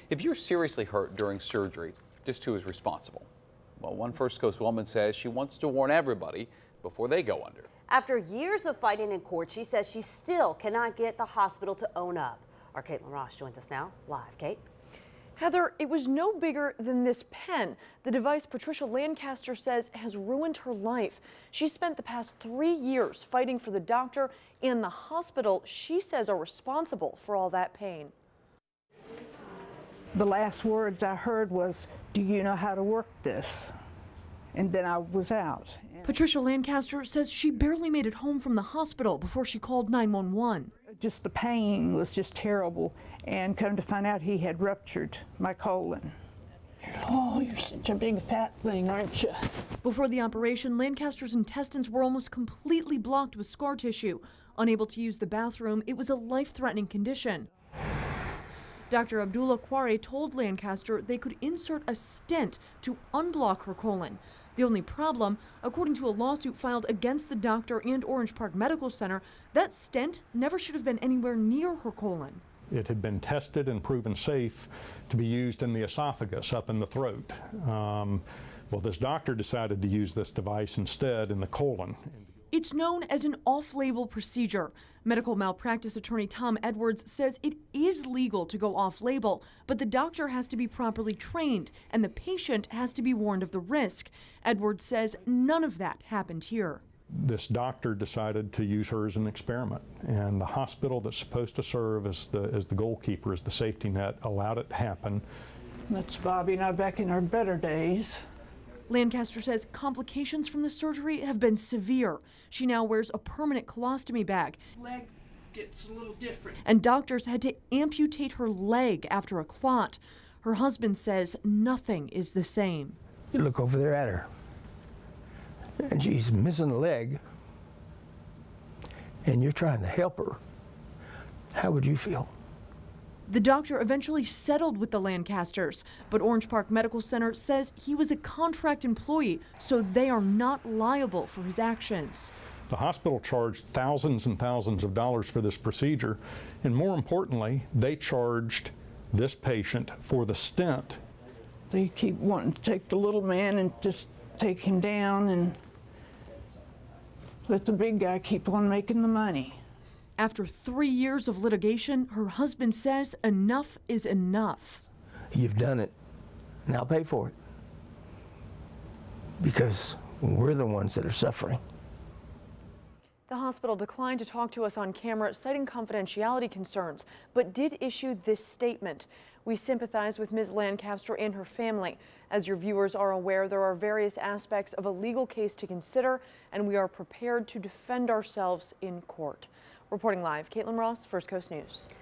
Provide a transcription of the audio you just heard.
If you're seriously hurt during surgery, just who is responsible? Well, one First Coast woman says she wants to warn everybody before they go under. After years of fighting in court, she says she still cannot get the hospital to own up. Our Caitlin Ross joins us now live. Kate? Heather, it was no bigger than this pen. The device Patricia Lancaster says has ruined her life. She spent the past 3 years fighting for the doctor and the hospital she says are responsible for all that pain. The last words I heard was, "Do you know how to work this?" And then I was out. Patricia Lancaster says she barely made it home from the hospital before she called 911. Just the pain was just terrible, and come to find out he had ruptured my colon. Oh, you're such a big fat thing, aren't you? Before the operation, Lancaster's intestines were almost completely blocked with scar tissue. Unable to use the bathroom, it was a life-threatening condition. Dr. Abdullah Kware told Lancaster they could insert a stent to unblock her colon. The only problem, according to a lawsuit filed against the doctor and Orange Park Medical Center, that stent never should have been anywhere near her colon. It had been tested and proven safe to be used in the esophagus, up in the throat. Well, this doctor decided to use this device instead in the colon. It's known as an off-label procedure. Medical malpractice attorney Tom Edwards says it is legal to go off-label, but the doctor has to be properly trained and the patient has to be warned of the risk. Edwards says none of that happened here. This doctor decided to use her as an experiment, and the hospital that's supposed to serve as the goalkeeper, as the safety net, allowed it to happen. That's Bobby and I back in our better days. Lancaster says complications from the surgery have been severe. She now wears a permanent colostomy bag. Leg gets a little different. And doctors had to amputate her leg after a clot. Her husband says nothing is the same. You look over there at her, and she's missing a leg, and you're trying to help her. How would you feel? The doctor eventually settled with the Lancasters, but Orange Park Medical Center says he was a contract employee, so they are not liable for his actions. The hospital charged thousands and thousands of dollars for this procedure, and more importantly, they charged this patient for the stent. They keep wanting to take the little man and just take him down and let the big guy keep on making the money. After 3 years of litigation, her husband says enough is enough. You've done it, and I'll pay for it. Because we're the ones that are suffering. The hospital declined to talk to us on camera, citing confidentiality concerns, but did issue this statement. We sympathize with Ms. Lancaster and her family. As your viewers are aware, there are various aspects of a legal case to consider, and we are prepared to defend ourselves in court. Reporting live, Caitlin Ross, First Coast News.